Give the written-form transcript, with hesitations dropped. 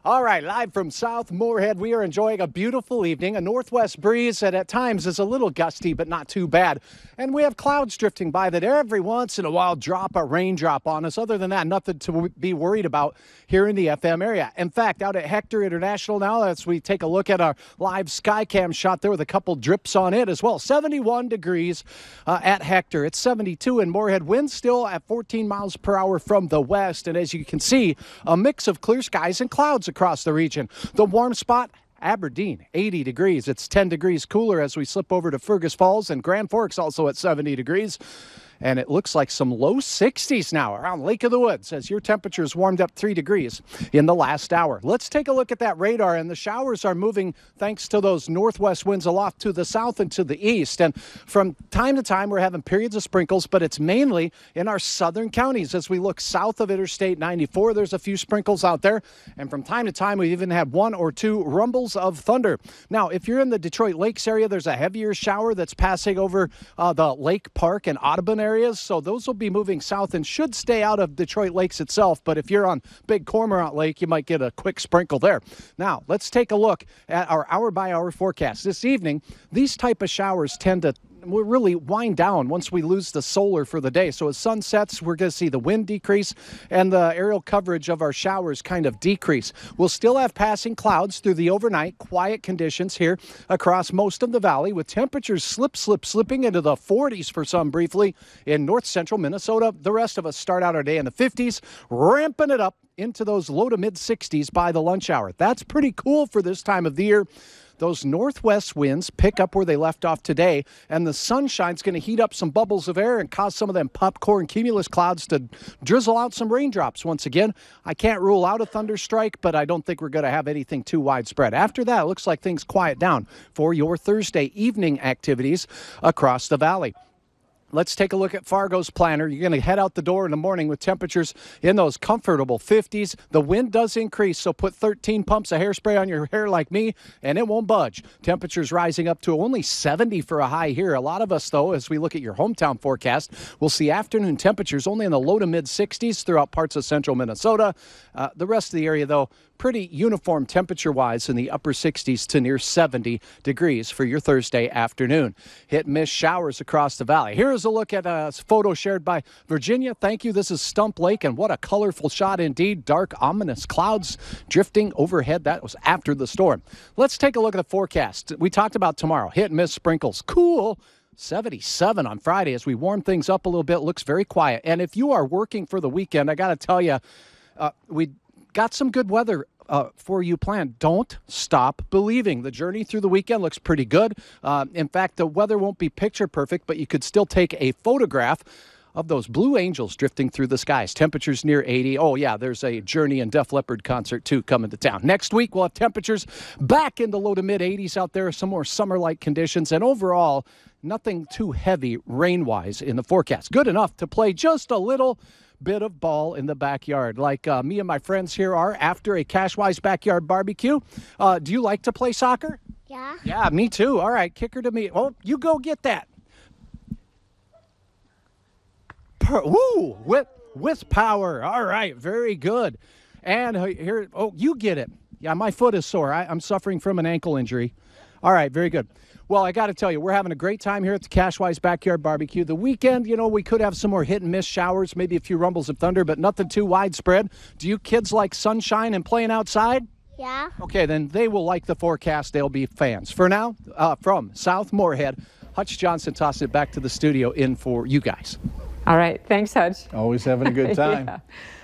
All right, live from South Moorhead, we are enjoying a beautiful evening, a northwest breeze that at times is a little gusty, but not too bad. And we have clouds drifting by that every once in a while drop a raindrop on us. Other than that, nothing to be worried about here in the FM area. In fact, out at Hector International now, as we take a look at our live Skycam shot there with a couple drips on it as well. 71 degrees at Hector. It's 72 in Moorhead. Wind still at 14 miles per hour from the west. And as you can see, a mix of clear skies and clouds across the region. The warm spot, Aberdeen, 80 degrees. It's 10 degrees cooler as we slip over to Fergus Falls, and Grand Forks also at 70 degrees. And it looks like some low 60s now around Lake of the Woods as your temperatures warmed up 3 degrees in the last hour. Let's take a look at that radar, and the showers are moving thanks to those northwest winds aloft to the south and to the east. And from time to time, we're having periods of sprinkles, but it's mainly in our southern counties. As we look south of Interstate 94, there's a few sprinkles out there. And from time to time, we've even had 1 or 2 rumbles of thunder. Now, if you're in the Detroit Lakes area, there's a heavier shower that's passing over the Lake Park and Audubon areas, so those will be moving south and should stay out of Detroit Lakes itself. But if you're on Big Cormorant Lake, you might get a quick sprinkle there. Now, let's take a look at our hour-by-hour forecast. This evening, these type of showers tend to really wind down once we lose the solar for the day. So as sun sets, we're going to see the wind decrease and the aerial coverage of our showers kind of decrease. We'll still have passing clouds through the overnight, quiet conditions here across most of the valley, with temperatures slipping into the 40s for some briefly in north central Minnesota. The rest of us start out our day in the 50s, ramping it up into those low to mid 60s by the lunch hour. That's pretty cool for this time of the year. Those northwest winds pick up where they left off today, and the sunshine's going to heat up some bubbles of air and cause some of them popcorn cumulus clouds to drizzle out some raindrops once again. I can't rule out a thunderstrike, but I don't think we're going to have anything too widespread. After that, it looks like things quiet down for your Thursday evening activities across the valley. Let's take a look at Fargo's planner. You're going to head out the door in the morning with temperatures in those comfortable 50s. The wind does increase, so put 13 pumps of hairspray on your hair like me, and it won't budge. Temperatures rising up to only 70 for a high here. A lot of us, though, as we look at your hometown forecast, we'll see afternoon temperatures only in the low to mid 60s throughout parts of central Minnesota. The rest of the area, though, pretty uniform temperature-wise in the upper 60s to near 70 degrees for your Thursday afternoon. Hit and miss showers across the valley. Here's a look at a photo shared by Virginia. Thank you. This is Stump Lake, and what a colorful shot indeed. Dark, ominous clouds drifting overhead. That was after the storm. Let's take a look at the forecast. We talked about tomorrow. Hit and miss sprinkles. Cool. 77 on Friday as we warm things up a little bit. Looks very quiet. And if you are working for the weekend, I got to tell you, we got some good weather for you planned. Don't stop believing. The journey through the weekend looks pretty good. In fact, the weather won't be picture perfect, but you could still take a photograph of those blue angels drifting through the skies. Temperatures near 80. Oh, yeah, there's a Journey and Def Leppard concert, too, coming to town. Next week, we'll have temperatures back in the low to mid 80s out there, some more summer-like conditions, and overall, nothing too heavy rain-wise in the forecast. Good enough to play just a little bit of ball in the backyard, like me and my friends here are after a Cashwise backyard barbecue. Do you like to play soccer? Yeah. Yeah, me too. All right, kicker to me. Oh, you go get that. Woo, with power. All right, very good. And here, oh, you get it. Yeah, my foot is sore. I'm suffering from an ankle injury. All right, very good. Well, I got to tell you, we're having a great time here at the Cashwise Backyard Barbecue. The weekend, we could have some more hit and miss showers, maybe a few rumbles of thunder, but nothing too widespread. Do you kids like sunshine and playing outside? Yeah. Okay, then they will like the forecast. They'll be fans. For now, from South Moorhead, Hutch Johnson tossed it back to the studio in for you guys. All right. Thanks, Hutch. Always having a good time. Yeah.